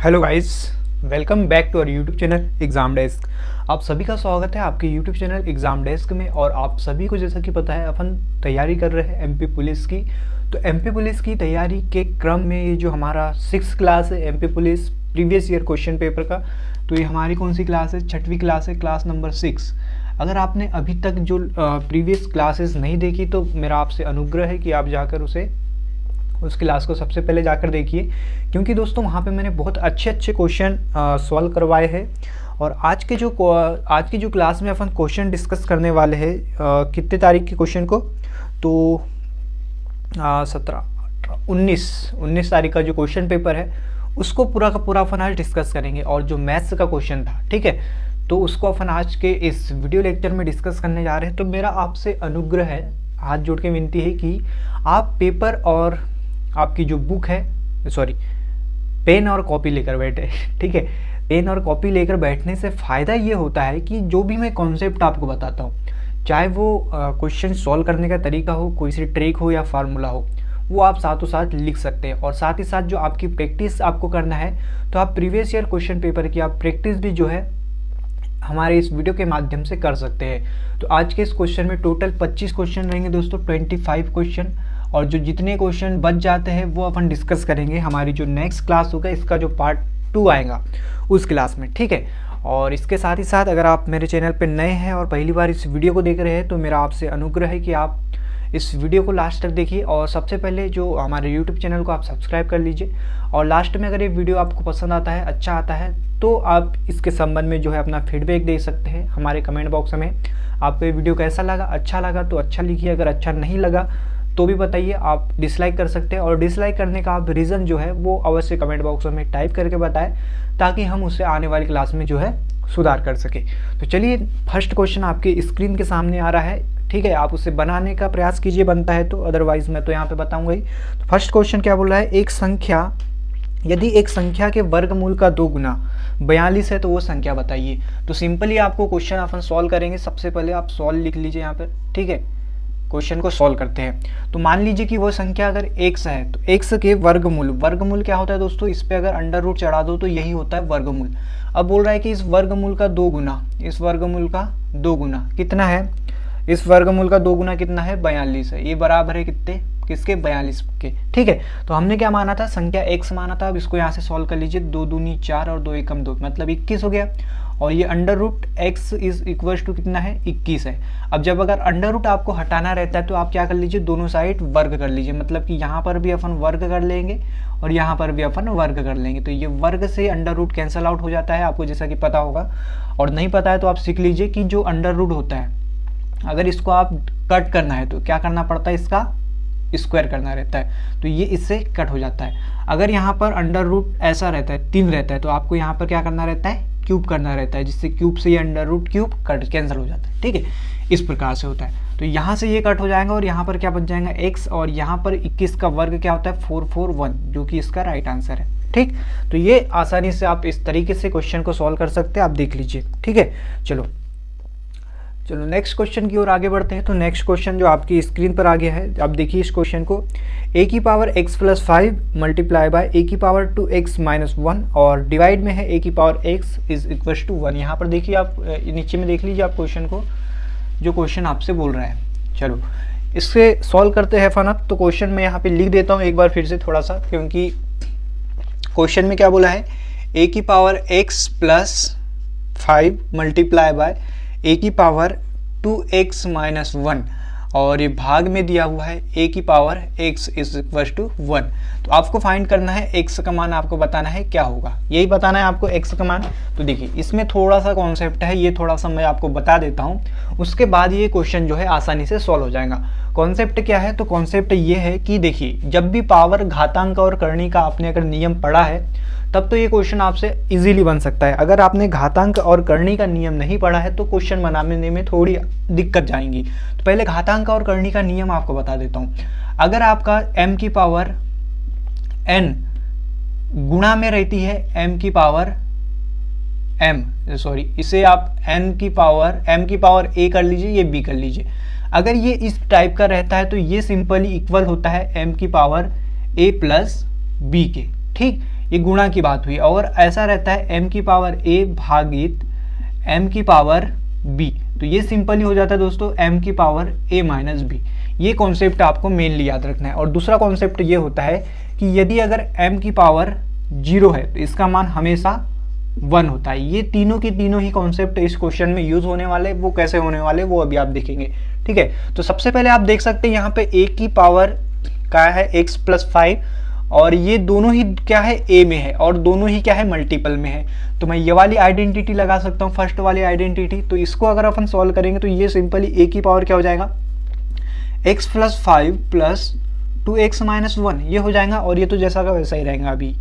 Hello guys, welcome back to our YouTube channel exam desk. आप सभी का स्वागत है आपके यूट्यूब चैनल एग्ज़ाम डेस्क में। और आप सभी को जैसा कि पता है अपन तैयारी कर रहे हैं एमपी पुलिस की। तो एमपी पुलिस की तैयारी के क्रम में ये जो हमारा 6th क्लास है MP police previous year question paper का, तो ये हमारी कौन सी क्लास है? 6वीं क्लास है, क्लास नंबर 6। अगर आपने अभी तक जो प्रीवियस क्लासेस नहीं देखी तो मेरा आपसे अनुग्रह है कि आप जाकर उस क्लास को सबसे पहले जाकर देखिए, क्योंकि दोस्तों वहाँ पे मैंने बहुत अच्छे क्वेश्चन सॉल्व करवाए हैं। और आज की जो क्लास में अपन क्वेश्चन डिस्कस करने वाले हैं कितने तारीख के क्वेश्चन को, तो 19 तारीख का जो क्वेश्चन पेपर है उसको पूरा का पूरा अपन आज डिस्कस करेंगे। और जो मैथ्स का क्वेश्चन था, ठीक है, तो उसको अपन आज के इस वीडियो लेक्चर में डिस्कस करने जा रहे हैं। तो मेरा आपसे अनुग्रह है, हाथ जोड़ के विनती है कि आप पेपर और आपकी जो बुक है, पेन और कॉपी लेकर बैठे, ठीक है। पेन और कॉपी लेकर बैठने से फ़ायदा ये होता है कि जो भी मैं कॉन्सेप्ट आपको बताता हूँ, चाहे वो क्वेश्चन सॉल्व करने का तरीका हो, कोई सी ट्रिक हो या फार्मूला हो, वो आप साथों साथ लिख सकते हैं। और साथ ही साथ जो आपकी प्रैक्टिस आपको करना है, तो आप प्रीवियस ईयर क्वेश्चन पेपर की आप प्रैक्टिस भी जो है हमारे इस वीडियो के माध्यम से कर सकते हैं। तो आज के इस क्वेश्चन में टोटल 25 क्वेश्चन रहेंगे दोस्तों, 25 क्वेश्चन। और जो जितने क्वेश्चन बच जाते हैं वो अपन डिस्कस करेंगे हमारी जो नेक्स्ट क्लास होगा, इसका जो पार्ट 2 आएगा उस क्लास में, ठीक है। और इसके साथ ही साथ अगर आप मेरे चैनल पर नए हैं और पहली बार इस वीडियो को देख रहे हैं, तो मेरा आपसे अनुग्रह है कि आप इस वीडियो को लास्ट तक देखिए। और सबसे पहले जो हमारे यूट्यूब चैनल को आप सब्सक्राइब कर लीजिए। और लास्ट में अगर ये वीडियो आपको पसंद आता है, अच्छा आता है, तो आप इसके संबंध में जो है अपना फीडबैक दे सकते हैं हमारे कमेंट बॉक्स में। आपको ये वीडियो कैसा लगा? अच्छा लगा तो अच्छा लिखिए, अगर अच्छा नहीं लगा तो भी बताइए, आप डिसलाइक कर सकते हैं। और डिसलाइक करने का आप रीज़न जो है वो अवश्य कमेंट बॉक्स में टाइप करके बताएं, ताकि हम उससे आने वाली क्लास में जो है सुधार कर सके। तो चलिए, फर्स्ट क्वेश्चन आपके स्क्रीन के सामने आ रहा है, ठीक है। आप उसे बनाने का प्रयास कीजिए, बनता है तो, अदरवाइज मैं तो यहाँ पे बताऊंगा ही। तो फर्स्ट क्वेश्चन क्या बोल रहा है? यदि एक संख्या के वर्गमूल का 2 गुना 42 है तो वो संख्या बताइए। तो सिंपली आपको क्वेश्चन अपन सॉल्व करेंगे। सबसे पहले आप सॉल्व लिख लीजिए यहाँ पर, ठीक है। क्वेश्चन को सॉल्व करते हैं। तो मान लीजिए कि वो संख्या अगर x है, तो x के वर्गमूल क्या होता है दोस्तों? इस पे अगर अंडर रूट चढ़ा दो तो यही होता है वर्गमूल। अब बोल रहा है कि इस वर्गमूल का 2 गुना कितना है? इस वर्गमूल का 2 गुना कितना है? 42 है। ये बराबर है किसके? 42 के, ठीक है। तो हमने क्या माना था? संख्या x माना था। अब इसको यहाँ से सॉल्व कर लीजिए। 2 दूनी 4 और 2 एकम 2, मतलब 21 हो गया। और ये under root x is equal to कितना है? 21 है। अब जब अगर अंडर रूट आपको हटाना रहता है तो आप क्या कर लीजिए? दोनों साइड वर्ग कर लीजिए, मतलब कि यहाँ पर भी अपन वर्ग कर लेंगे और यहाँ पर भी अपन वर्ग कर लेंगे। तो ये वर्ग से अंडर रूट कैंसल आउट हो जाता है, आपको जैसा कि पता होगा। और नहीं पता है तो आप सीख लीजिए कि जो अंडर रूट होता है, अगर इसको आप कट करना है तो क्या करना पड़ता है? इसका स्क्वायर करना रहता है, तो ये इससे कट हो जाता है। अगर यहाँ पर अंडर रूट ऐसा रहता है, 3 रहता है, तो आपको यहाँ पर क्या करना रहता है? क्यूब करना रहता है, जिससे क्यूब से ये under root cube cut cancel हो जाता है, ठीक है। इस प्रकार से होता है। तो यहाँ से ये कट हो जाएगा और यहाँ पर क्या बच जाएगा? x। और यहाँ पर 21 का वर्ग क्या होता है? 441, जो कि इसका राइट आंसर है, ठीक। तो ये आसानी से आप इस तरीके से क्वेश्चन को सॉल्व कर सकते हैं, आप देख लीजिए, ठीक है। चलो नेक्स्ट क्वेश्चन की ओर आगे बढ़ते हैं। तो नेक्स्ट क्वेश्चन जो आपकी स्क्रीन पर आ गया है, आप देखिए इस क्वेश्चन को। a की power x plus 5 multiply by a की पावर 2x माइनस 1 और डिवाइड में है a की power x is equal to 1। यहाँ पर देखिए, आप नीचे में देख लीजिए आप क्वेश्चन को, जो क्वेश्चन आपसे बोल रहा है। चलो इससे सॉल्व करते हैं फन। तो क्वेश्चन में यहाँ पे लिख देता हूँ एक बार फिर से थोड़ा सा, क्योंकि क्वेश्चन में क्या बोला है? a की power x plus 5 multiply by a की पावर 2x माइनस 1 और ये भाग में दिया हुआ है a की power x is equal to 1। तो आपको फाइंड करना है x का मान, आपको बताना है क्या होगा, यही बताना है आपको x का मान। तो देखिए इसमें थोड़ा सा कॉन्सेप्ट है, ये थोड़ा सा मैं आपको बता देता हूँ, उसके बाद ये क्वेश्चन जो है आसानी से सॉल्व हो जाएगा। कॉन्सेप्ट क्या है? तो कॉन्सेप्ट ये है कि देखिए, जब भी पावर, घातांक और करनी का आपने अगर नियम पढ़ा है, तब तो ये क्वेश्चन आपसे इजीली बन सकता है। अगर आपने घातांक और करनी का नियम नहीं पढ़ा है तो क्वेश्चन बनाने में थोड़ी दिक्कत जाएंगी। तो पहले घातांक और करनी का नियम आपको बता देता हूँ। अगर आपका m की पावर n गुणा में रहती है m की पावर इसे आप m की पावर a कर लीजिए, ये b कर लीजिए। अगर ये इस टाइप का रहता है तो ये सिंपली इक्वल होता है m की पावर a प्लस b के, ठीक। ये गुणा की बात हुई, और ऐसा रहता है m की पावर a भागित m की पावर b, तो ये सिंपल ही हो जाता है दोस्तों m की पावर a माइनस b। ये कॉन्सेप्ट आपको मेनली याद रखना है। और दूसरा कॉन्सेप्ट ये होता है कि यदि अगर m की पावर 0 है तो इसका मान हमेशा 1 होता है। ये तीनों के तीनों ही कॉन्सेप्ट इस क्वेश्चन में यूज होने वाले, वो कैसे होने वाले वो अभी आप देखेंगे, ठीक है। तो सबसे पहले आप देख सकते हैं यहाँ पे a की पावर क्या है x प्लस 5, और ये दोनों ही क्या है a में है, और दोनों ही क्या है मल्टीपल में है। तो मैं ये वाली आइडेंटिटी लगा सकता हूँ, फर्स्ट वाली आइडेंटिटी। तो इसको अगर अपन सॉल्व करेंगे तो ये सिंपली a की पावर क्या हो जाएगा x plus 5 plus 2x minus 1, ये हो जाएगा। और ये तो जैसा का वैसा ही रहेगा अभी,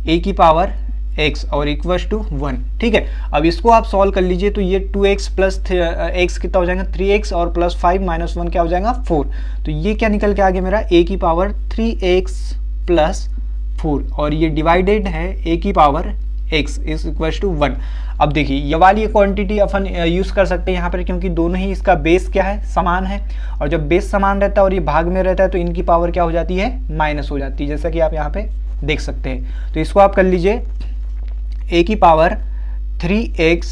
a की पावर x और इक्वल्स टू 1, ठीक है। अब इसको आप सॉल्व कर लीजिए तो ये 2x प्लस x कितना हो जाएगा 3x, और प्लस 5 माइनस 1 क्या हो जाएगा 4। तो ये क्या निकल के आ गया मेरा a की पावर 3x प्लस 4, और ये डिवाइडेड है a की power x is equals to 1। अब देखिए ये वाली क्वांटिटी अपन यूज़ कर सकते हैं यहाँ पर, क्योंकि दोनों ही इसका बेस क्या है समान है, और जब बेस समान रहता है और ये भाग में रहता है तो इनकी पावर क्या हो जाती है माइनस हो जाती है, जैसा कि आप यहाँ पे देख सकते हैं। तो इसको आप कर लीजिए a की power 3x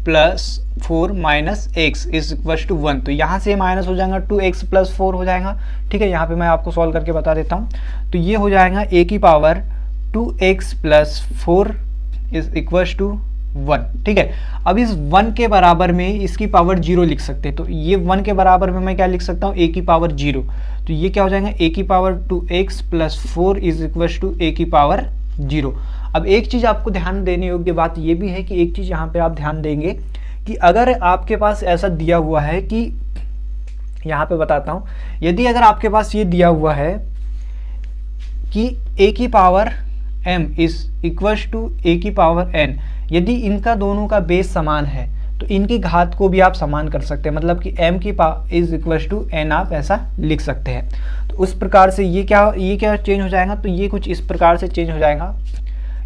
plus 4 minus x is equal to 1। तो यहाँ से माइनस हो जाएगा 2x प्लस 4 हो जाएगा, ठीक है। यहाँ पे मैं आपको सॉल्व करके बता देता हूँ। तो ये हो जाएगा a की power 2x plus 4 is equal to 1, ठीक है। अब इस 1 के बराबर में इसकी पावर 0 लिख सकते हैं। तो ये 1 के बराबर में मैं क्या लिख सकता हूँ a की पावर 0। तो ये क्या हो जाएगा a की power 2x plus 4 is equal to a की पावर 0। अब एक चीज़ आपको ध्यान देने योग्य बात ये भी है कि एक चीज़ यहाँ पे आप ध्यान देंगे कि अगर आपके पास ऐसा दिया हुआ है कि, यहाँ पे बताता हूँ, यदि अगर आपके पास ये दिया हुआ है कि a की power m is equals to a की पावर n, यदि इनका दोनों का बेस समान है तो इनकी घात को भी आप समान कर सकते हैं, मतलब कि m की power is equals to n आप ऐसा लिख सकते हैं। तो उस प्रकार से ये क्या चेंज हो जाएगा, तो ये कुछ इस प्रकार से चेंज हो जाएगा।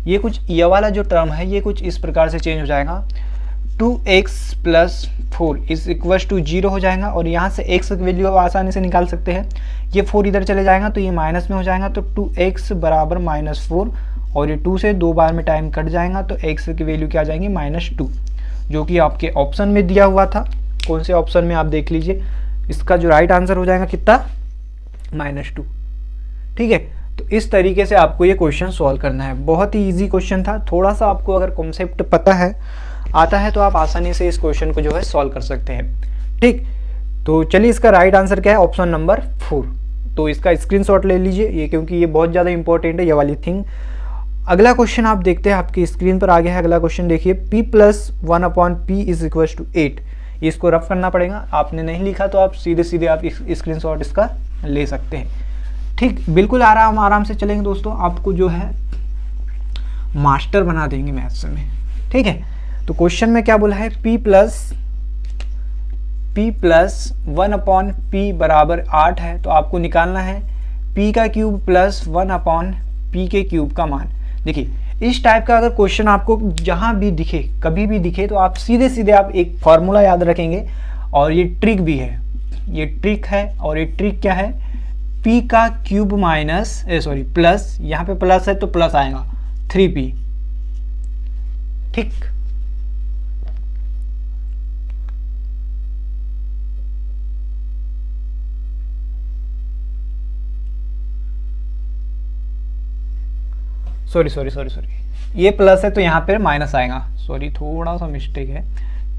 ये कुछ ये वाला जो टर्म है ये कुछ इस प्रकार से चेंज हो जाएगा, 2x plus 4 is equals to 0 हो जाएगा। और यहाँ से x की वैल्यू आप आसानी से निकाल सकते हैं, ये 4 इधर चले जाएगा तो ये माइनस में हो जाएगा, तो 2x बराबर -4, और ये 2 से 2 बार में टाइम कट जाएगा तो x की वैल्यू क्या आ जाएगी -2, जो कि आपके ऑप्शन में दिया हुआ था। कौन से ऑप्शन में आप देख लीजिए, इसका जो राइट आंसर हो जाएगा कितना -2, ठीक है। तो इस तरीके से आपको ये क्वेश्चन सॉल्व करना है। बहुत ही इजी क्वेश्चन था, थोड़ा सा आपको अगर कॉन्सेप्ट पता है आता है तो आप आसानी से इस क्वेश्चन को जो है सॉल्व कर सकते हैं, ठीक। तो चलिए इसका राइट आंसर क्या है, ऑप्शन नंबर 4। तो इसका स्क्रीनशॉट ले लीजिए ये, क्योंकि ये बहुत ज़्यादा इंपॉर्टेंट है ये वाली थिंग। अगला क्वेश्चन आप देखते हैं, आपकी स्क्रीन पर आ गया है अगला क्वेश्चन। देखिए p plus 1/p is equal to 8, इसको रफ करना पड़ेगा। आपने नहीं लिखा तो आप सीधे आप स्क्रीनशॉट इसका ले सकते हैं, ठीक। बिल्कुल आराम से चलेंगे दोस्तों, आपको जो है मास्टर बना देंगे मैथ्स में, ठीक है। तो क्वेश्चन में क्या बोला है, p प्लस 1/p बराबर 8 है। तो आपको निकालना है p का क्यूब प्लस 1/p के क्यूब का मान। देखिए इस टाइप का अगर क्वेश्चन आपको जहाँ भी दिखे, कभी भी दिखे, तो आप सीधे आप एक फॉर्मूला याद रखेंगे, और ये ट्रिक भी है, ये ट्रिक है। और ये ट्रिक क्या है, p का क्यूब माइनस प्लस, यहाँ पे प्लस है तो प्लस आएगा 3p, ठीक। सॉरी, ये प्लस है तो यहाँ पे माइनस आएगा, सॉरी थोड़ा सा मिस्टेक है,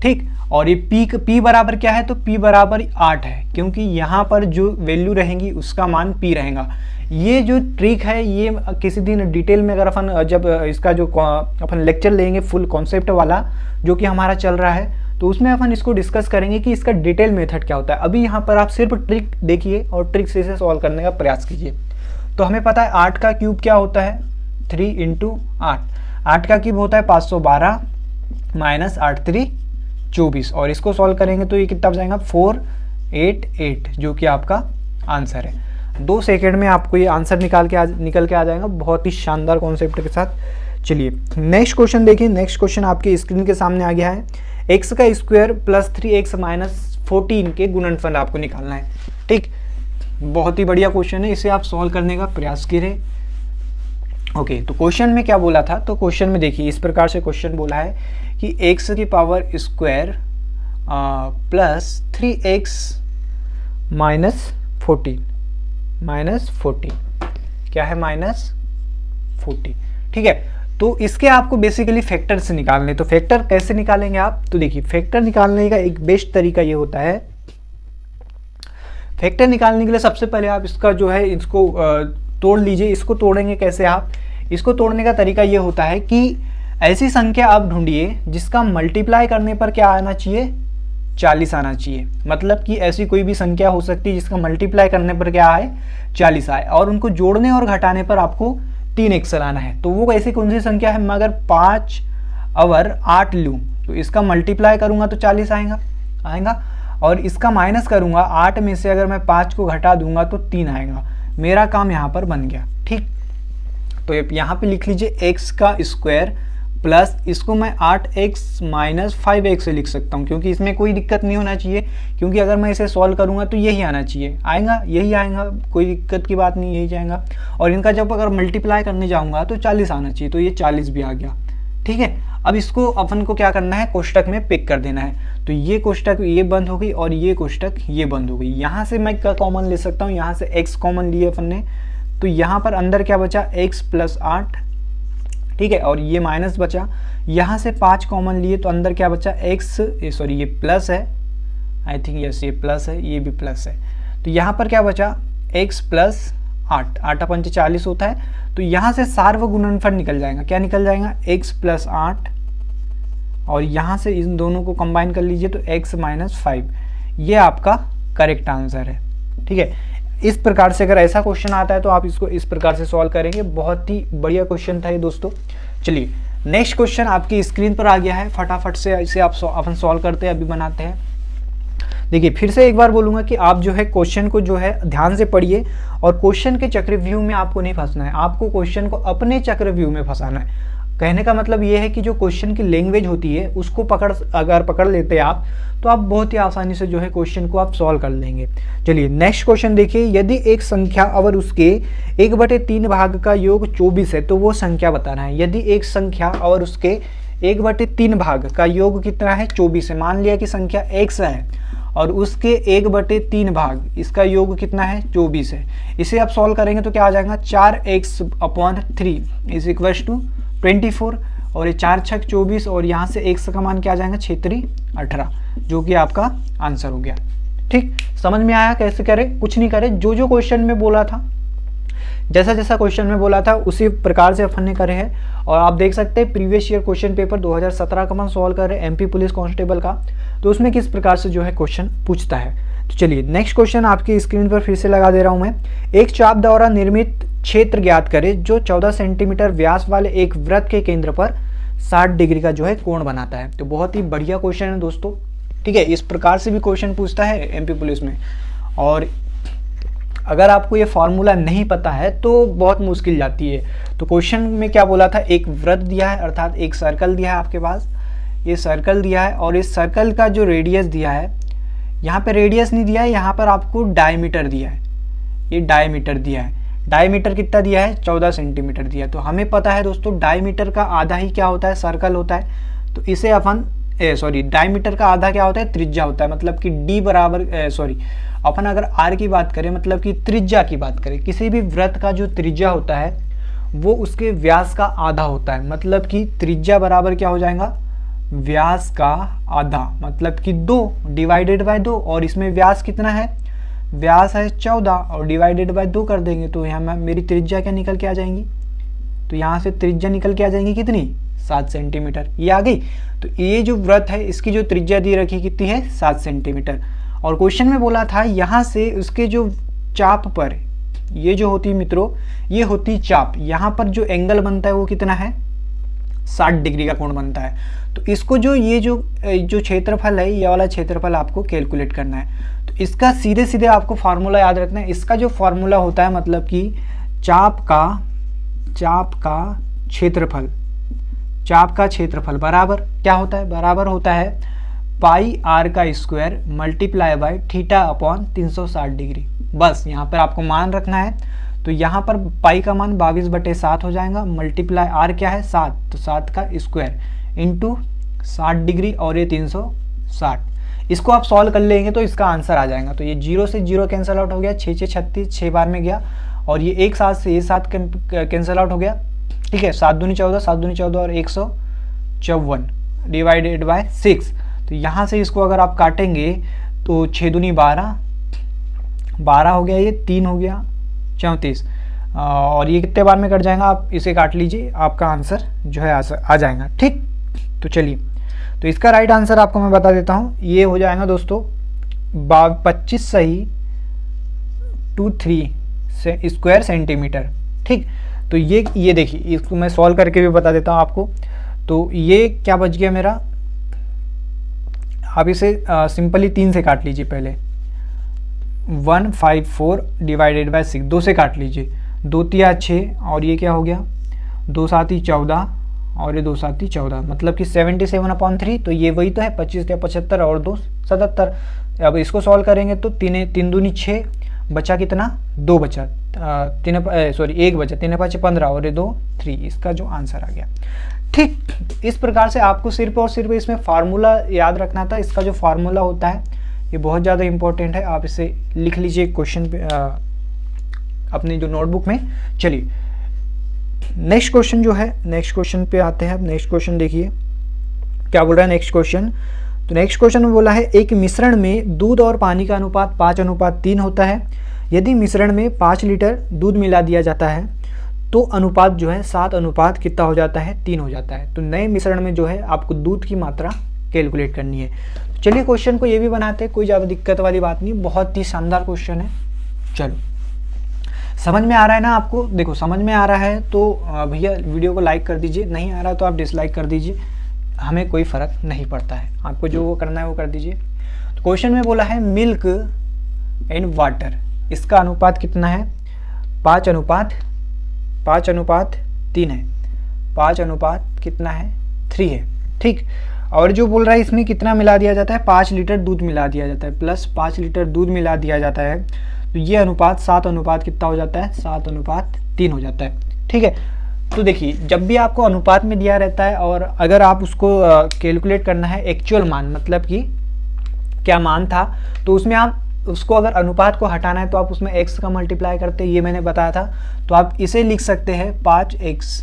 ठीक। और ये p बराबर क्या है, तो p बराबर 8 है, क्योंकि यहाँ पर जो वैल्यू रहेंगी उसका मान p रहेगा। ये जो ट्रिक है ये किसी दिन डिटेल में अगर अपन जब इसका जो अपन लेक्चर लेंगे फुल कॉन्सेप्ट वाला जो कि हमारा चल रहा है, तो उसमें अपन इसको डिस्कस करेंगे कि इसका डिटेल मेथड क्या होता है। अभी यहाँ पर आप सिर्फ ट्रिक देखिए और ट्रिक से इसे सॉल्व करने का प्रयास कीजिए। तो हमें पता है 8 का क्यूब क्या होता है, 3 × 8, 8 का क्यूब होता है 512 माइनस 8 3 24, और इसको सॉल्व करेंगे तो ये कितना हो जाएगा 488, जो कि आपका आंसर है। 2 सेकेंड में आपको ये आंसर निकल के आ जाएगा, बहुत ही शानदार कॉन्सेप्ट के साथ। चलिए नेक्स्ट क्वेश्चन देखिए। नेक्स्ट क्वेश्चन आपके स्क्रीन के सामने आ गया है। x का स्क्वायर प्लस 3x माइनस 14 के गुणनफल आपको निकालना है, ठीक। बहुत ही बढ़िया क्वेश्चन है, इसे आप सॉल्व करने का प्रयास कीजिए। ओके, तो क्वेश्चन में क्या बोला था, तो क्वेश्चन में देखिए इस प्रकार से क्वेश्चन बोला है कि एक्स की power square plus 3x minus 14 क्या है -40, ठीक है। तो इसके आपको बेसिकली फैक्टर से निकालने, तो फैक्टर कैसे निकालेंगे आप, तो देखिए फैक्टर निकालने का एक बेस्ट तरीका ये होता है, फैक्टर निकालने के लिए सबसे पहले आप इसका जो है इसको तोड़ लीजिए। इसको तोड़ेंगे कैसे आप, इसको तोड़ने का तरीका ये होता है कि ऐसी संख्या आप ढूंढिए जिसका मल्टीप्लाई करने पर क्या आना चाहिए, 40 आना चाहिए। मतलब कि ऐसी कोई भी संख्या हो सकती है जिसका मल्टीप्लाई करने पर क्या आए, 40 आए, और उनको जोड़ने और घटाने पर आपको 3x लाना है। तो वो ऐसी कौन सी संख्या है, मैं अगर 5 और 8 लूँ तो इसका मल्टीप्लाई करूँगा तो 40 आएगा, और इसका माइनस करूँगा, 8 में से अगर मैं 5 को घटा दूंगा तो 3 आएगा। मेरा काम यहाँ पर बन गया, ठीक। तो यहाँ पे लिख लीजिए x का स्क्वायर प्लस इसको मैं 8x माइनस 5x से लिख सकता हूँ, क्योंकि इसमें कोई दिक्कत नहीं होना चाहिए, क्योंकि अगर मैं इसे सॉल्व करूँगा तो यही आना चाहिए, यही आएगा, कोई दिक्कत की बात नहीं, यही जाएगा। और इनका जब अगर मल्टीप्लाई करने जाऊँगा तो 40 आना चाहिए, तो ये 40 भी आ गया, ठीक है। अब इसको अपन को क्या करना है, कोष्टक में पिक कर देना है। तो ये कोष्टक ये बंद हो गई और ये कोष्टक ये बंद हो गई। यहाँ से मैं क्या कॉमन ले सकता हूँ, यहाँ से x कॉमन लिए अपन ने, तो यहाँ पर अंदर क्या बचा, x प्लस 8, ठीक है, और ये माइनस बचा। यहाँ से 5 कॉमन लिए तो अंदर क्या बचा, सॉरी ये प्लस है, आई थिंक यस ये प्लस है, ये भी प्लस है। तो यहाँ पर क्या बचा, x प्लस 8, 8 पंच 40 होता है। तो यहाँ से सार्वगुणनफल निकल जाएगा, क्या निकल जाएगा, x प्लस 8, और यहाँ से इन दोनों को कंबाइन कर लीजिए तो x माइनस 5, ये आपका करेक्ट आंसर है, ठीक है। इस प्रकार से अगर ऐसा क्वेश्चन आता है तो आप इसको इस प्रकार से सॉल्व करेंगे। बहुत ही बढ़िया क्वेश्चन था ये दोस्तों। चलिए नेक्स्ट क्वेश्चन आपकी स्क्रीन पर आ गया है, फटाफट से इसे आप अपन सॉल्व करते हैं, अभी बनाते हैं। देखिए फिर से एक बार बोलूँगा कि आप जो है क्वेश्चन को जो है ध्यान से पढ़िए, और क्वेश्चन के चक्रव्यूह में आपको नहीं फंसना है, आपको क्वेश्चन को अपने चक्रव्यूह में फंसाना है। कहने का मतलब ये है कि जो क्वेश्चन की लैंग्वेज होती है उसको अगर पकड़ लेते हैं आप, तो आप बहुत ही आसानी से जो है क्वेश्चन को आप सॉल्व कर लेंगे। चलिए नेक्स्ट क्वेश्चन देखिए, यदि एक संख्या और उसके 1/3 भाग का योग 24 है तो वो संख्या बताना है। यदि एक संख्या और उसके 1/3 भाग का योग कितना है, 24 है। मान लिया कि संख्या x है और उसके 1/3 भाग, इसका योग कितना है, 24 है। इसे आप सॉल्व करेंगे तो क्या आ जाएगा, 4x/3 इज इक्वल्स टू 24, और ये 4 छक 24, और यहाँ से x का मान क्या आ जाएगा, 6×3 18, जो कि आपका आंसर हो गया। ठीक, समझ में आया कैसे करें, कुछ नहीं करें, जो जो क्वेश्चन में बोला था, जैसा जैसा क्वेश्चन में बोला था उसी प्रकार से अपन ने करे हैं। और आप देख सकते हैं प्रीवियस ईयर क्वेश्चन पेपर 2017 का अपन सॉल्व कर रहे हैं, एमपी पुलिस कांस्टेबल का, तो उसमें किस प्रकार से जो है क्वेश्चन पूछता है। तो चलिए नेक्स्ट क्वेश्चन आपकी स्क्रीन पर फिर से लगा दे रहा हूं मैं। एक चाप द्वारा निर्मित क्षेत्र ज्ञात करें जो 14 सेंटीमीटर व्यास वाले एक वृत्त के केंद्र पर 60 डिग्री का जो है कोण बनाता है। तो बहुत ही बढ़िया क्वेश्चन है दोस्तों, ठीक है। इस प्रकार से भी क्वेश्चन पूछता है एमपी पुलिस में, और अगर आपको ये फॉर्मूला नहीं पता है तो बहुत मुश्किल जाती है। तो क्वेश्चन में क्या बोला था, एक वृत्त दिया है, अर्थात एक सर्कल दिया है आपके पास, ये सर्कल दिया है, और इस सर्कल का जो रेडियस दिया है, यहाँ पे रेडियस नहीं दिया है, यहाँ पर आपको डायमीटर दिया है, ये डायमीटर दिया है। डायमीटर कितना दिया है, 14 सेंटीमीटर दिया है। तो हमें पता है दोस्तों डायमीटर का आधा ही क्या होता है, सर्कल होता है। तो इसे अपन डायमीटर का आधा क्या होता है, त्रिज्या होता है। मतलब कि d बराबर अपन अगर r की बात करें, मतलब कि त्रिज्या की बात करें, किसी भी वृत्त का जो त्रिज्या होता है वो उसके व्यास का आधा होता है। मतलब कि त्रिज्या बराबर क्या हो जाएगा, व्यास का आधा, मतलब कि 2 डिवाइडेड बाय 2, और इसमें व्यास कितना है, व्यास है 14, और डिवाइडेड बाय 2 कर देंगे तो यहाँ मेरी त्रिज्या क्या निकल के आ जाएंगी, तो यहाँ से त्रिज्या निकल के आ जाएंगी कितनी, 7 सेंटीमीटर, ये आ गई। तो ये जो वृत्त है इसकी जो त्रिज्या दी रखी कितनी है, 7 सेंटीमीटर। और क्वेश्चन में बोला था यहाँ से उसके जो चाप पर, ये जो होती मित्रों, ये होती चाप, यहाँ पर जो एंगल बनता है वो कितना है, 60 डिग्री का कोण बनता है। तो इसको जो ये जो क्षेत्रफल है, ये वाला क्षेत्रफल आपको कैलकुलेट करना है। तो इसका सीधे सीधे आपको फार्मूला याद रखना है। इसका जो फार्मूला होता है, मतलब कि चाप का क्षेत्रफल बराबर क्या होता है, बराबर होता है पाई r का square multiply by theta upon 360 degree. बस यहाँ पर आपको मान रखना है। तो यहाँ पर पाई का मान 22/7 हो जाएगा, मल्टीप्लाई आर क्या है 7, तो 7 का स्क्वायर इंटू 60 डिग्री और ये 360। इसको आप सॉल्व कर लेंगे तो इसका आंसर आ जाएगा। तो ये 0 से 0 कैंसिल आउट हो गया, 6 6 36, 6 बार में गया, और ये एक 7 से ये 7 कैंसिल आउट हो गया, ठीक है। 7 दूनी 14, 7 दूनी 14 और 154 डिवाइडेड बाय 6। तो यहाँ से इसको अगर आप काटेंगे तो 6 दूनी 12, 12 हो गया, ये 3 हो गया 34, और ये कितने बार में कट जाएगा, आप इसे काट लीजिए, आपका आंसर जो है आ जाएगा, ठीक। तो चलिए, तो इसका राइट आंसर आपको मैं बता देता हूँ, ये हो जाएगा दोस्तों 25 सही 23 से स्क्वायर सेंटीमीटर, ठीक। तो ये देखिए, इसको मैं सॉल्व करके भी बता देता हूँ आपको। तो ये क्या बच गया मेरा, आप इसे सिंपली 3 से काट लीजिए पहले, 154 डिवाइडेड बाय 6, 2 से काट लीजिए, 2 तिया 6, और ये क्या हो गया 2 7 14, और ये 2 7 14, मतलब कि 77/3। तो ये वही तो है, 25 या 75 और 2 77। अब इसको सॉल्व करेंगे तो 3 दूनी 6, बचा कितना 2 बचा, 1 बचा, 3 5 15 और ये 2 3, इसका जो आंसर आ गया, ठीक। इस प्रकार से आपको सिर्फ और सिर्फ इसमें फार्मूला याद रखना था। इसका जो फार्मूला होता है ये बहुत ज़्यादा इंपॉर्टेंट है, आप इसे लिख लीजिए क्वेश्चन पे अपनी जो नोटबुक में। चलिए नेक्स्ट क्वेश्चन जो है, नेक्स्ट क्वेश्चन पे आते हैं। अब नेक्स्ट क्वेश्चन देखिए क्या बोल रहा है नेक्स्ट क्वेश्चन। तो नेक्स्ट क्वेश्चन में बोला है एक मिश्रण में दूध और पानी का अनुपात 5:3 होता है। यदि मिश्रण में 5 लीटर दूध मिला दिया जाता है तो अनुपात जो है 7 कितना हो जाता है 3 हो जाता है। तो नए मिश्रण में जो है आपको दूध की मात्रा कैलकुलेट करनी है। तो चलिए क्वेश्चन को ये भी बनाते हैं, कोई ज़्यादा दिक्कत वाली बात नहीं, बहुत ही शानदार क्वेश्चन है। चलो समझ में आ रहा है ना आपको, देखो समझ में आ रहा है तो भैया वीडियो को लाइक कर दीजिए, नहीं आ रहा तो आप डिसलाइक कर दीजिए, हमें कोई फ़र्क नहीं पड़ता है, आपको जो वो करना है वो कर दीजिए। तो क्वेश्चन में बोला है मिल्क एंड वाटर, इसका अनुपात कितना है 5:3 है, 5 कितना है 3 है, ठीक। और जो बोल रहा है इसमें कितना मिला दिया जाता है 5 लीटर दूध मिला दिया जाता है, प्लस 5 लीटर दूध मिला दिया जाता है, तो ये अनुपात 7 कितना हो जाता है 7:3 हो जाता है, ठीक है। तो देखिए जब भी आपको अनुपात में दिया रहता है और अगर आप उसको कैलकुलेट करना है एक्चुअल मान, मतलब कि क्या मान था, तो उसमें आप उसको अगर अनुपात को हटाना है तो आप उसमें x का मल्टीप्लाई करते हैं, ये मैंने बताया था। तो आप इसे लिख सकते हैं 5x,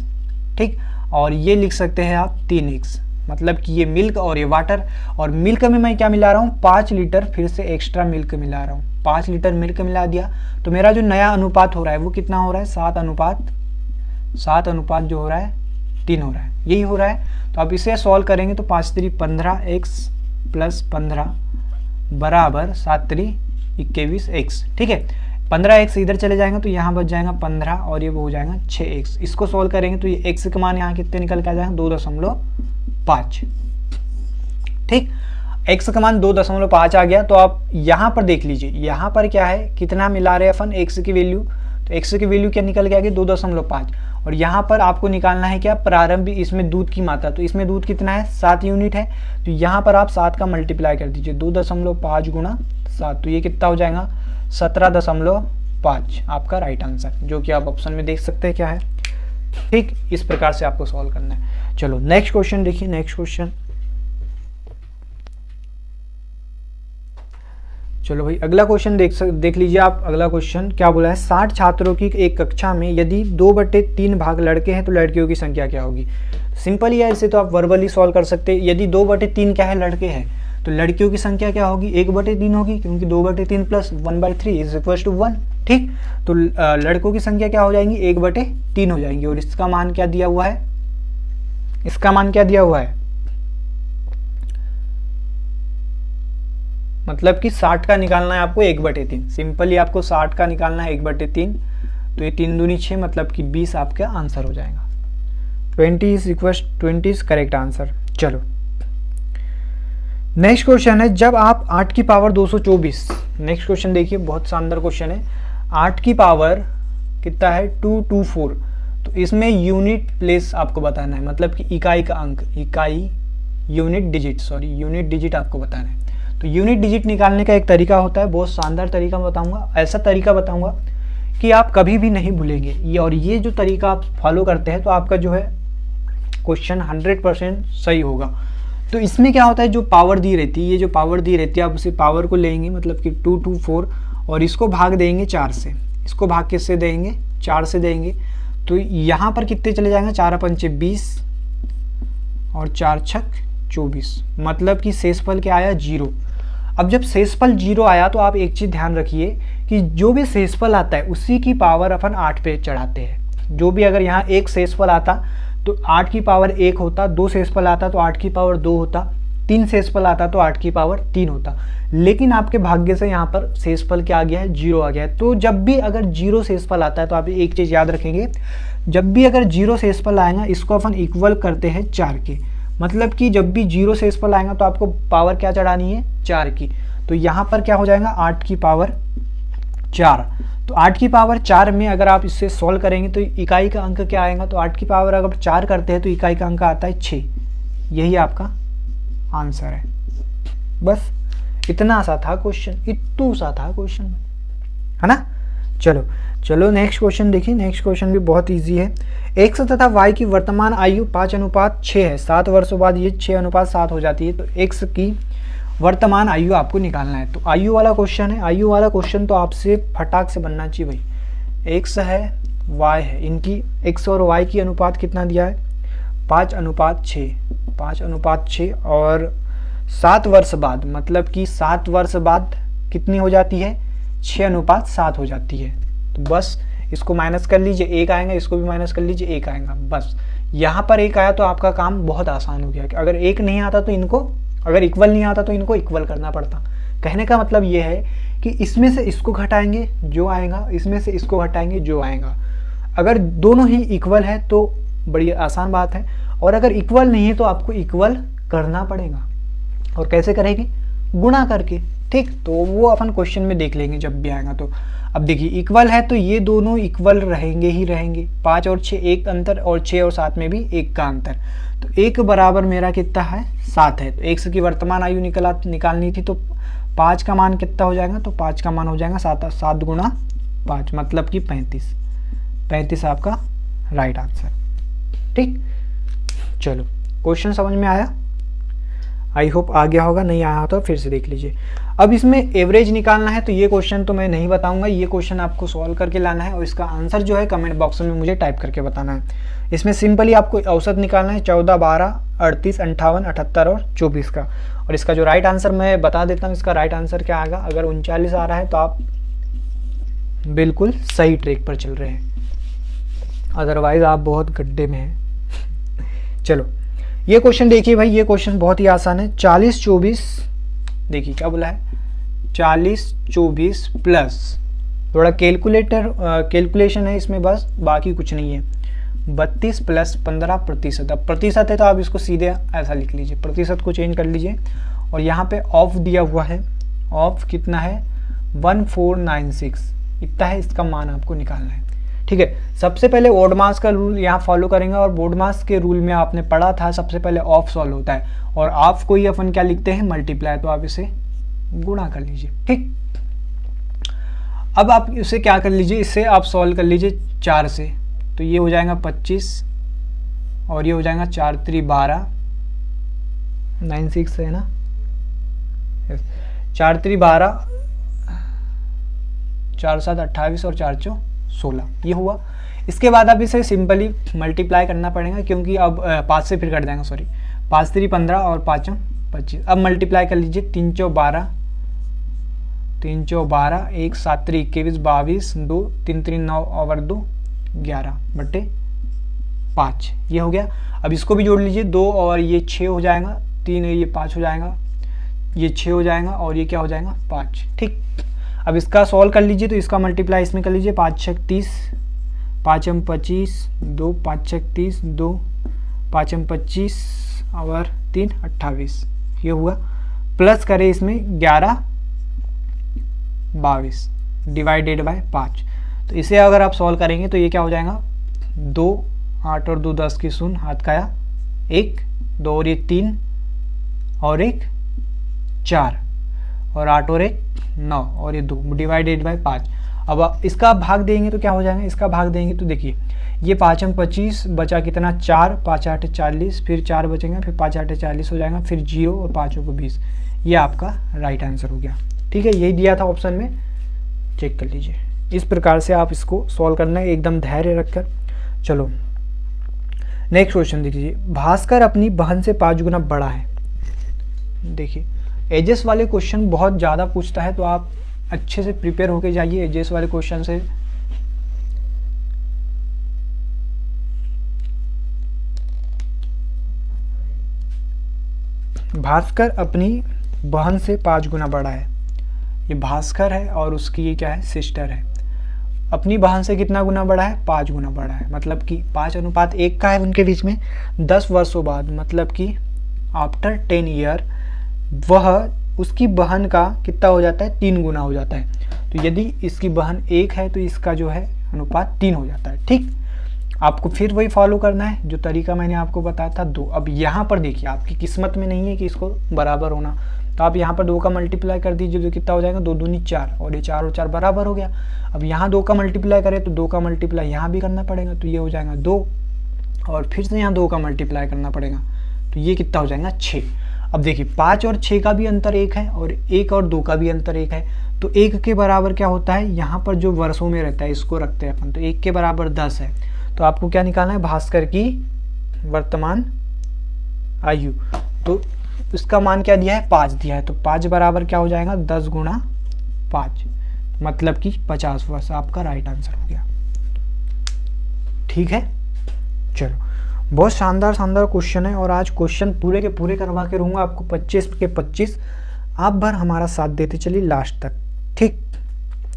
ठीक, और ये लिख सकते हैं आप 3x, मतलब कि ये मिल्क और ये वाटर। और मिल्क में मैं क्या मिला रहा हूँ 5 लीटर फिर से एक्स्ट्रा मिल्क मिला रहा हूँ, 5 लीटर मिल्क मिला दिया, तो मेरा जो नया अनुपात हो रहा है वो कितना हो रहा है 7 अनुपात जो हो रहा है 3 हो रहा है, यही हो रहा है। तो आप इसे सॉल्व करेंगे तो 5 3 15x प्लस 15 बराबर 7 3 21x, ठीक है। 15x इधर चले जाएंगे तो यहाँ बच जाएगा 15 और ये वो हो जाएगा 6x। इसको सॉल्व करेंगे तो ये x का मान यहाँ कितने निकल के आ जाएगा 2.5, ठीक। x का मान 2.5 आ गया। तो आप यहाँ पर देख लीजिए, यहाँ पर क्या है कितना मिला रहे अपन x की वैल्यू, तो x की वैल्यू क्या निकल के आ गई 2.5, और यहाँ पर आपको निकालना है क्या प्रारंभिक इसमें दूध की मात्रा, तो इसमें दूध कितना है 7 यूनिट है, तो यहाँ पर आप 7 का मल्टीप्लाई कर दीजिए 2.5 गुणा 7, तो ये कितना हो जाएगा 17.5, आपका राइट आंसर, जो कि आप ऑप्शन में देख सकते हैं क्या है, ठीक। इस प्रकार से आपको सॉल्व करना है। चलो नेक्स्ट क्वेश्चन देखिए, नेक्स्ट क्वेश्चन, चलो भाई अगला क्वेश्चन देख लीजिए आप। अगला क्वेश्चन क्या बोला है 60 छात्रों की एक कक्षा में यदि 2/3 भाग लड़के हैं तो लड़कियों की संख्या क्या होगी। सिंपल ही है, इसे तो आप वर्बली सॉल्व कर सकते हैं। यदि 2/3 क्या है लड़के हैं तो लड़कियों की संख्या क्या होगी 1/3 होगी, क्योंकि 2/3 प्लस 1/3 इज इक्वल टू 1, ठीक। तो लड़कों की संख्या क्या हो जाएंगी 1/3 हो जाएंगी। और इसका मान क्या दिया हुआ है, इसका मान क्या दिया हुआ है, मतलब कि 60 का निकालना है आपको 1/3, सिंपली आपको 60 का निकालना है 1/3, तो ये 3 दूनी 6, मतलब कि 20 आपका आंसर हो जाएगा। 20 करेक्ट आंसर। चलो नेक्स्ट क्वेश्चन है जब आप 8 की पावर 224, नेक्स्ट क्वेश्चन देखिए बहुत शानदार क्वेश्चन है। 8 की पावर कितना है 224, तो इसमें यूनिट प्लेस आपको बताना है, मतलब कि इकाई का अंक, इकाई यूनिट डिजिट आपको बताना है। तो यूनिट डिजिट निकालने का एक तरीका होता है, बहुत शानदार तरीका बताऊंगा। ऐसा तरीका बताऊंगा कि आप कभी भी नहीं भूलेंगे ये, और ये जो तरीका आप फॉलो करते हैं तो आपका जो है क्वेश्चन 100% सही होगा। तो इसमें क्या होता है, जो पावर दी रहती है, ये जो पावर दी रहती है आप उसे पावर को लेंगे, मतलब कि 2 2 4 और इसको भाग देंगे 4 से, इसको भाग किससे देंगे, 4 से देंगे। तो यहाँ पर कितने चले जाएंगे, 4 पंचे 20 और 4 छक 24, मतलब कि शेषफल क्या आया 0। अब जब शेषफल 0 आया तो आप एक चीज़ ध्यान रखिए कि जो भी शेषफल आता है उसी की पावर अपन 8 पे चढ़ाते हैं। जो भी अगर यहाँ एक शेषफल आता तो 8 की पावर 1 होता, 2 शेषफल आता तो 8 की पावर 2 होता, 3 शेषफल आता तो 8 की पावर 3 होता। लेकिन आपके भाग्य से यहाँ पर शेषफल क्या आ गया है, 0 आ गया है। तो जब भी अगर 0 शेषफल आता है तो आप एक चीज़ याद रखेंगे, जब भी अगर 0 शेषफल आएगा इसको अपन इक्वल करते हैं 4 के, मतलब कि जब भी 0 शेषफल आएगा तो आपको पावर क्या चढ़ानी है, 4 की। तो यहाँ पर क्या हो जाएगा, 8 की पावर 4। तो 8 की पावर 4 में अगर आप इससे सॉल्व करेंगे तो इकाई का अंक क्या आएगा, तो 8 की पावर अगर 4 करते हैं तो इकाई का अंक आता है 6। यही आपका आंसर है। बस इतना सा था क्वेश्चन, इतू सा था क्वेश्चन, है ना। चलो चलो नेक्स्ट क्वेश्चन देखिए। नेक्स्ट क्वेश्चन भी बहुत इजी है। x तथा y की वर्तमान आयु 5:6 है, 7 वर्षों बाद ये 6:7 हो जाती है। तो x की वर्तमान आयु आपको निकालना है। तो आयु वाला क्वेश्चन है, आयु वाला क्वेश्चन तो आपसे फटाक से बनना चाहिए भाई। x है y है, इनकी x और y की अनुपात कितना दिया है, 5:6, 5:6 और 7 वर्ष बाद, मतलब कि 7 वर्ष बाद कितनी हो जाती है, 6:7 हो जाती है। तो बस इसको माइनस कर लीजिए, 1 आएगा, इसको भी माइनस कर लीजिए, 1 आएगा। बस यहाँ पर 1 आया तो आपका काम बहुत आसान हो गया। अगर 1 नहीं आता तो इनको, अगर इक्वल नहीं आता तो इनको इक्वल करना पड़ता। कहने का मतलब ये है कि इसमें से इसको घटाएंगे जो आएगा, इसमें से इसको घटाएंगे जो आएगा। अगर दोनों ही इक्वल है तो बड़ी आसान बात है, और अगर इक्वल नहीं है तो आपको इक्वल करना पड़ेगा। और कैसे करेंगे, गुणा करके, ठीक। तो वो अपन क्वेश्चन में देख लेंगे जब भी आएगा। तो अब देखिए इक्वल है तो ये दोनों इक्वल रहेंगे ही रहेंगे। 5 और 6 एक अंतर, और 6 और 7 में भी 1 का अंतर। तो 1 बराबर मेरा कितना है, 7 है। तो x की वर्तमान आयु निकालनी थी, तो 5 का मान कितना हो जाएगा, तो 5 का मान हो जाएगा 7 गुणा 5, मतलब कि 35। 35 आपका राइट आंसर, ठीक। चलो क्वेश्चन समझ में आया, आई होप आ गया होगा, नहीं आया तो फिर से देख लीजिए। अब इसमें एवरेज निकालना है, तो ये क्वेश्चन तो मैं नहीं बताऊंगा, ये क्वेश्चन आपको सॉल्व करके लाना है और इसका आंसर जो है कमेंट बॉक्स में मुझे टाइप करके बताना है। इसमें सिंपली आपको औसत निकालना है 14, 12, 38, 58, 78 और 24 का। और इसका जो राइट आंसर मैं बता देता हूँ, इसका राइट आंसर क्या आएगा। अगर 39 आ रहा है तो आप बिल्कुल सही ट्रैक पर चल रहे हैं, अदरवाइज आप बहुत गड्ढे में हैं। चलो ये क्वेश्चन देखिए भाई, ये क्वेश्चन बहुत ही आसान है। 40, 24, देखिए क्या बोला है, 40, 24 प्लस, थोड़ा कैलकुलेशन है इसमें बस, बाकी कुछ नहीं है। 32 प्लस 15%। अब प्रतिशत है तो आप इसको सीधे ऐसा लिख लीजिए, प्रतिशत को चेंज कर लीजिए। और यहाँ पे ऑफ दिया हुआ है, ऑफ कितना है 1496, इतना है, इसका मान आपको निकालना है, ठीक है। सबसे पहले ओड मास का रूल यहाँ फॉलो करेंगे, और बोर्ड मास के रूल में आपने पढ़ा था सबसे पहले ऑफ सॉल्व होता है, और ऑफ को ही अपन क्या लिखते हैं, मल्टीप्लाई। तो आप इसे गुणा कर लीजिए, ठीक। अब आप इसे क्या कर लीजिए, इससे आप सॉल्व कर लीजिए 4 से, तो ये हो जाएगा 25 और ये हो जाएगा 4 3 12, 96 है ना, 4 3 12, 4 7 28 और 4 4 16, ये हुआ। इसके बाद अब इसे सिंपली मल्टीप्लाई करना पड़ेगा, क्योंकि अब 5 से फिर कट जाएगा, सॉरी 5 3 15 और 5 25। अब मल्टीप्लाई कर लीजिए, 3 4 12, 3 4 12, 1 7 3 21 22, 2 3 3 9 और 2 11 बटे 5, ये हो गया। अब इसको भी जोड़ लीजिए, 2 और ये 6 हो जाएगा, 3 ये 5 हो जाएगा, ये 6 हो जाएगा और ये क्या हो जाएगा 5, ठीक। अब इसका सॉल्व कर लीजिए, तो इसका मल्टीप्लाई इसमें कर लीजिए, 5 6 30, 5 25, 2 5 6 30, 2 5 25 और 3 28, ये हुआ। प्लस करें इसमें 11 22 डिवाइडेड बाय 5। तो इसे अगर आप सॉल्व करेंगे तो ये क्या हो जाएगा, 2 8 और 2 10 की शून्य, हाथ का आया 1, 2 और ये 3 और 1 4 और 8 और 1 9 और ये 2 डिवाइडेड बाय 5। अब इसका भाग देंगे तो क्या हो जाएगा, इसका भाग देंगे तो देखिए ये 5 अंक 25 बचा कितना 4, 5 8 40, फिर 4 बचेंगे, फिर 5 8 40 हो जाएगा, फिर 0 और 5 को 20। ये आपका राइट आंसर हो गया। ठीक है, यही दिया था ऑप्शन में, चेक कर लीजिए। इस प्रकार से आप इसको सॉल्व करना है एकदम धैर्य रखकर। चलो नेक्स्ट क्वेश्चन देखिए, भास्कर अपनी बहन से 5 गुना बड़ा है। देखिए एजेस वाले क्वेश्चन बहुत ज़्यादा पूछता है, तो आप अच्छे से प्रिपेयर होके जाइए एजेस वाले क्वेश्चन से। भास्कर अपनी बहन से 5 गुना बड़ा है। ये भास्कर है और उसकी ये क्या है, सिस्टर है। अपनी बहन से कितना गुना बड़ा है, 5 गुना बड़ा है। मतलब कि 5:1 का है उनके बीच में। 10 वर्षों बाद, मतलब कि आफ्टर 10 ईयर, वह उसकी बहन का कितना हो जाता है, 3 गुना हो जाता है। तो यदि इसकी बहन 1 है तो इसका जो है अनुपात 3 हो जाता है। ठीक, आपको फिर वही फॉलो करना है जो तरीका मैंने आपको बताया था 2। अब यहाँ पर देखिए आपकी किस्मत में नहीं है कि इसको बराबर होना, तो आप यहाँ पर 2 का मल्टीप्लाई कर दीजिए, जो कितना हो जाएगा 2 दूनी 4, और ये 4 और 4 बराबर हो गया। अब यहाँ 2 का मल्टीप्लाई करें तो 2 का मल्टीप्लाई यहाँ भी करना पड़ेगा, तो ये हो जाएगा 2, और फिर से यहाँ 2 का मल्टीप्लाई करना पड़ेगा, तो ये कितना हो जाएगा 6। अब देखिए 5 और 6 का भी अंतर 1 है, और 1 और 2 का भी अंतर 1 है, तो 1 के बराबर क्या होता है, यहाँ पर जो वर्षों में रहता है इसको रखते हैं अपन, तो 1 के बराबर 10 है। तो आपको क्या निकालना है, भास्कर की वर्तमान आयु। तो इसका मान क्या दिया है, 5 दिया है, तो 5 बराबर क्या हो जाएगा 10 गुणा 5, मतलब कि 50 वर्ष। आपका राइट आंसर हो गया। ठीक है, चलो बहुत शानदार क्वेश्चन है, और आज क्वेश्चन पूरे के पूरे करवा के रहूँगा आपको, 25 के 25। आप भर हमारा साथ देते चलिए लास्ट तक। ठीक,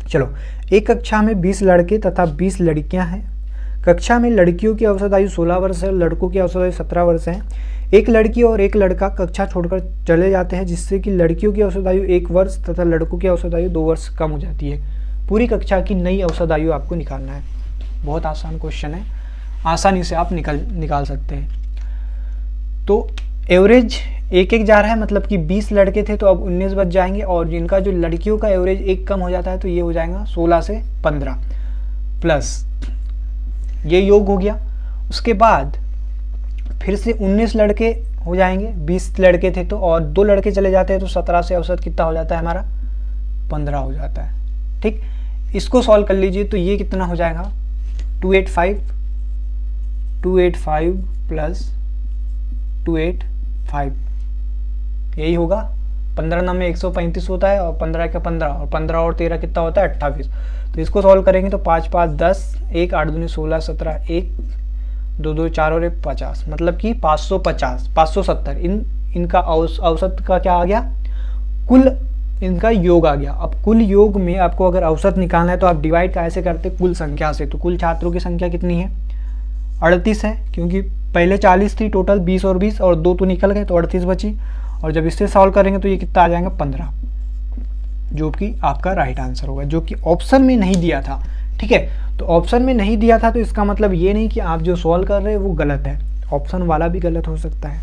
चलो एक कक्षा में 20 लड़के तथा 20 लड़कियां हैं। कक्षा में लड़कियों की औसत आयु 16 वर्ष है, लड़कों की औसत आयु 17 वर्ष है। एक लड़की और एक लड़का कक्षा छोड़कर चले जाते हैं, जिससे कि लड़कियों की औसत आयु 1 वर्ष तथा लड़कों की औसत आयु 2 वर्ष कम हो जाती है। पूरी कक्षा की नई औसत आयु आपको निकालना है। बहुत आसान क्वेश्चन है, आसानी से आप निकाल सकते हैं। तो एवरेज 1-1 जा रहा है, मतलब कि 20 लड़के थे तो अब 19 बच जाएंगे, और जिनका जो लड़कियों का एवरेज 1 कम हो जाता है तो ये हो जाएगा 16 से 15 प्लस ये योग हो गया। उसके बाद फिर से 19 लड़के हो जाएंगे, 20 लड़के थे तो, और 2 लड़के चले जाते हैं तो 17 से औसत कितना हो जाता है हमारा 15 हो जाता है। ठीक, इसको सॉल्व कर लीजिए तो ये कितना हो जाएगा 285 प्लस 285, यही होगा। 15 9 135 होता है, और 15 का 15, और 15 और 13 कितना होता है 28। तो इसको सॉल्व करेंगे तो 5 5 10, 1 8 दूनी 16 17, 1 2 2 4 और 1 50, मतलब कि 550 570 इनका औसत का क्या आ गया, कुल इनका योग आ गया। अब कुल योग में आपको अगर औसत निकालना है तो आप डिवाइड कैसे करते, कुल संख्या से। तो कुल छात्रों की संख्या कितनी है 38 है, क्योंकि पहले 40 थी टोटल, 20 और 20 और 2 तो निकल गए तो 38 बची। और जब इससे सॉल्व करेंगे तो ये कितना आ जाएगा 15, जो कि आपका राइट आंसर होगा, जो कि ऑप्शन में नहीं दिया था। ठीक है, तो ऑप्शन में नहीं दिया था तो इसका मतलब ये नहीं कि आप जो सॉल्व कर रहे हैं वो गलत है, ऑप्शन वाला भी गलत हो सकता है।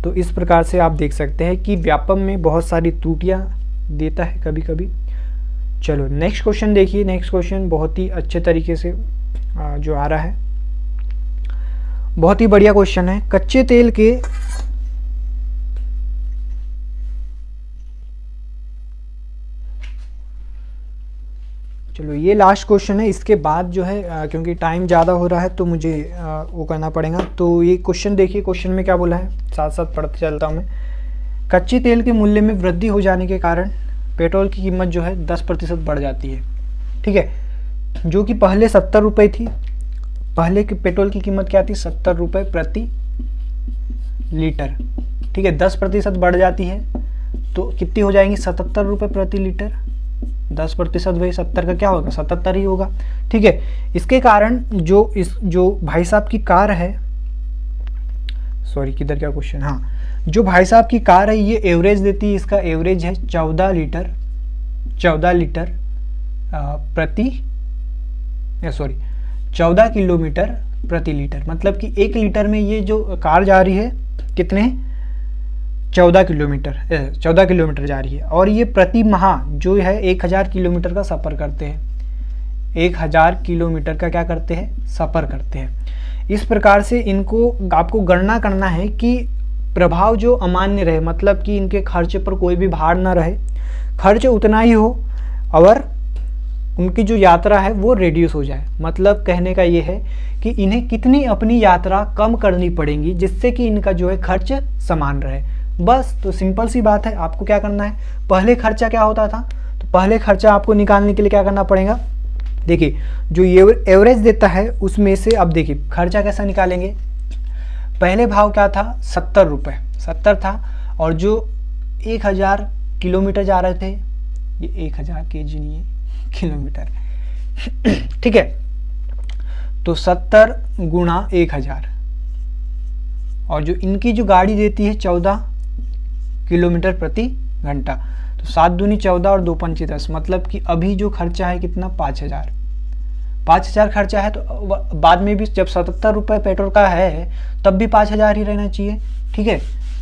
तो इस प्रकार से आप देख सकते हैं कि व्यापम में बहुत सारी त्रुटियां देता है कभी कभी। चलो नेक्स्ट क्वेश्चन देखिए। नेक्स्ट क्वेश्चन बहुत ही अच्छे तरीके से जो आ रहा है, बहुत ही बढ़िया क्वेश्चन है। कच्चे तेल के चलो ये लास्ट क्वेश्चन है, इसके बाद जो है क्योंकि टाइम ज़्यादा हो रहा है तो मुझे वो करना पड़ेगा। तो ये क्वेश्चन देखिए, क्वेश्चन में क्या बोला है, साथ साथ पढ़ते चलता हूँ मैं। कच्चे तेल के मूल्य में वृद्धि हो जाने के कारण पेट्रोल की कीमत जो है 10% बढ़ जाती है। ठीक है, जो कि पहले 70 रुपये थी। पहले की पेट्रोल की कीमत क्या थी, 70 रुपये प्रति लीटर। ठीक है, 10% बढ़ जाती है तो कितनी हो जाएंगी 77 रुपये प्रति लीटर। 10% वही 70 का क्या होगा 77 ही होगा। ठीक है, इसके कारण जो भाई साहब की कार है, सॉरी किधर क्या क्वेश्चन, हाँ, जो भाई साहब की कार है ये एवरेज देती है, इसका एवरेज है 14 किलोमीटर प्रति लीटर। मतलब कि 1 लीटर में ये जो कार जा रही है कितने 14 किलोमीटर जा रही है, और ये प्रति माह जो है 1000 किलोमीटर का सफ़र करते हैं। 1000 किलोमीटर का क्या करते हैं, सफ़र करते हैं। इस प्रकार से इनको आपको गणना करना है कि प्रभाव जो अमान्य रहे, मतलब कि इनके खर्च पर कोई भी भार ना रहे, खर्च उतना ही हो और उनकी जो यात्रा है वो रिड्यूस हो जाए। मतलब कहने का ये है कि इन्हें कितनी अपनी यात्रा कम करनी पड़ेगी जिससे कि इनका जो है खर्च समान रहे। बस तो सिंपल सी बात है, आपको क्या करना है, पहले खर्चा क्या होता था, तो पहले खर्चा आपको निकालने के लिए क्या करना पड़ेगा, देखिए जो एवरेज देता है उसमें से अब देखिए खर्चा कैसा निकालेंगे। पहले भाव क्या था, 70 रुपये, 70 था, और जो 1000 किलोमीटर जा रहे थे, ये 1000 kg नहीं है, किलोमीटर, ठीक है, तो 70 गुणा 1000, और जो इनकी जो गाड़ी देती है 14 किलोमीटर प्रति घंटा, तो 7 दूनी 14 और 2 पंचे 10, मतलब कि अभी जो खर्चा है कितना, 5000 खर्चा है। तो बाद में भी जब 77 रुपये पेट्रोल का है तब भी 5000 ही रहना चाहिए, ठीक है।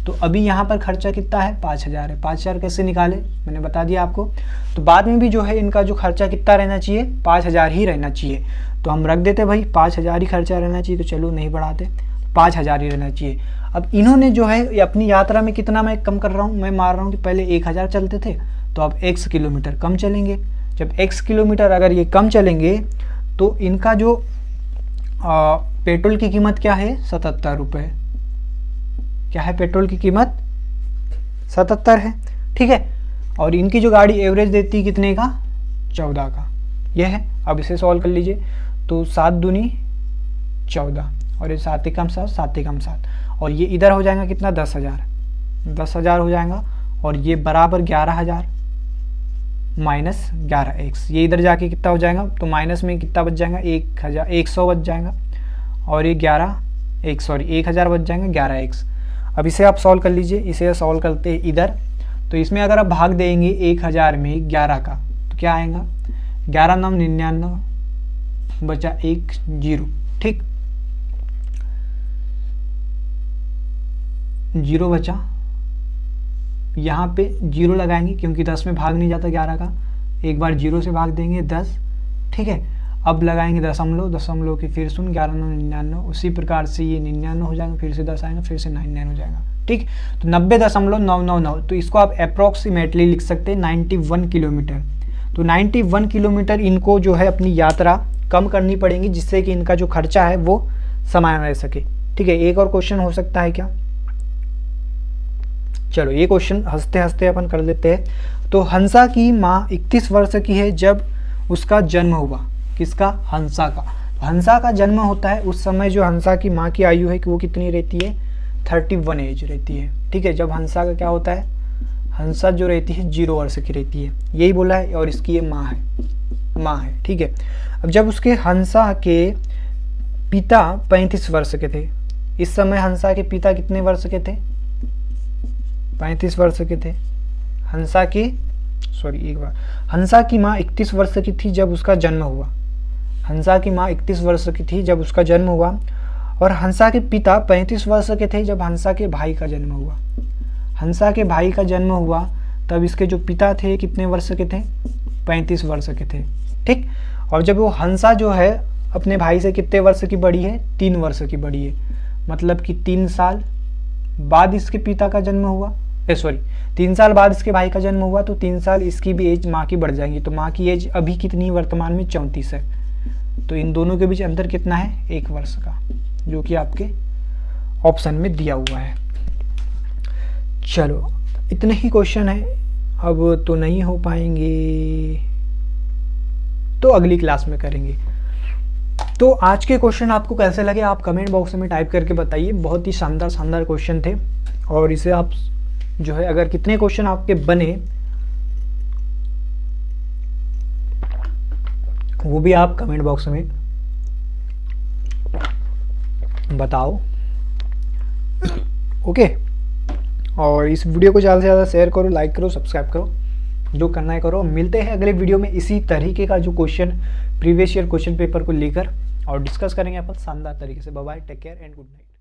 तो अभी यहाँ पर खर्चा कितना है, 5000 है। 5000 कैसे निकाले, मैंने बता दिया आपको। तो बाद में भी जो है इनका जो खर्चा कितना रहना चाहिए, 5000 ही रहना चाहिए। तो हम रख देते भाई 5000 ही खर्चा रहना चाहिए, तो चलो नहीं बढ़ाते, 5000 ही रहना चाहिए। अब इन्होंने जो है अपनी यात्रा में कितना मैं कम कर रहा हूँ, मैं मार रहा हूँ कि पहले 1000 चलते थे, तो अब x किलोमीटर कम चलेंगे। जब x किलोमीटर अगर ये कम चलेंगे तो इनका जो पेट्रोल की कीमत क्या है, 77 रुपये। क्या है, पेट्रोल की कीमत 77 है, ठीक है। और इनकी जो गाड़ी एवरेज देती है कितने का, 14 का, यह है। अब इसे सॉल्व कर लीजिए, तो 7 दूनी 14, और ये 7 एकम 7, 7 एकम 7, और ये इधर हो जाएगा कितना, 10,000 हो जाएगा, और ये बराबर 11,000 माइनस 11x, ये इधर जाके कितना हो जाएगा, तो माइनस में कितना बच जाएगा, 100 बच जाएगा, और ये 1000 बच जाएंगे 11x। अब इसे आप सॉल्व कर लीजिए, इसे सॉल्व करते हैं इधर, तो इसमें अगर आप भाग देंगे 1000 में 11 का, तो क्या आएगा, 11 9 99 बचा 1 0, ठीक, 0 बचा। यहाँ पे 0 लगाएंगे क्योंकि 10 में भाग नहीं जाता 11 का, एक बार 0 से भाग देंगे 10, ठीक है। अब लगाएंगे दशमलव की फिर सुन, 11 9 99, उसी प्रकार से ये 99 हो जाएगा, फिर से 10 आएगा, फिर से 99 हो जाएगा, ठीक। तो 90.999, तो इसको आप अप्रॉक्सीमेटली लिख सकते हैं 91 किलोमीटर। तो 91 किलोमीटर इनको जो है अपनी यात्रा कम करनी पड़ेगी जिससे कि इनका जो खर्चा है वो समान रह सके, ठीक है। एक और क्वेश्चन हो सकता है क्या, चलो ये क्वेश्चन हंसते हंसते अपन कर लेते हैं। तो हंसा की माँ 31 वर्ष की है जब उसका जन्म हुआ, किसका, हंसा का। हंसा का जन्म होता है उस समय जो हंसा की माँ की आयु है कि वो कितनी रहती है, 31 एज रहती है, ठीक है। जब हंसा का क्या होता है, हंसा जो रहती है 0 वर्ष की रहती है, यही बोला है, और इसकी ये माँ है, ठीक है। अब जब उसके हंसा के पिता 35 वर्ष के थे, इस समय हंसा के पिता कितने वर्ष के थे, 35 वर्ष के थे। हंसा की माँ 31 वर्ष की थी जब उसका जन्म हुआ, हंसा की माँ 31 वर्ष की थी जब उसका जन्म हुआ, और हंसा के पिता 35 वर्ष के थे जब हंसा के भाई का जन्म हुआ। हंसा के भाई का जन्म हुआ तब इसके जो पिता थे कितने वर्ष के थे, 35 वर्ष के थे, ठीक। और जब वो हंसा जो है अपने भाई से कितने वर्ष की बड़ी है, 3 वर्ष की बड़ी है, मतलब कि 3 साल बाद इसके पिता का जन्म हुआ, 3 साल बाद इसके भाई का जन्म हुआ, तो 3 साल इसकी भी एज माँ की बढ़ जाएंगी। तो माँ की एज अभी कितनी वर्तमान में 34 है, तो इन दोनों के बीच अंतर कितना है, 1 वर्ष का, जो कि आपके ऑप्शन में दिया हुआ है। चलो इतने ही क्वेश्चन है, अब तो नहीं हो पाएंगे, तो अगली क्लास में करेंगे। तो आज के क्वेश्चन आपको कैसे लगे आप कमेंट बॉक्स में टाइप करके बताइए। बहुत ही शानदार क्वेश्चन थे, और इसे आप जो है अगर कितने क्वेश्चन आपके बने वो भी आप कमेंट बॉक्स में बताओ, ओके। और इस वीडियो को ज़्यादा से ज़्यादा शेयर करो, लाइक करो, सब्सक्राइब करो, जो करना है करो। मिलते हैं अगले वीडियो में इसी तरीके का जो question previous year question paper को लेकर, और डिस्कस करेंगे अपन शानदार तरीके से। Bye bye, take care and good night.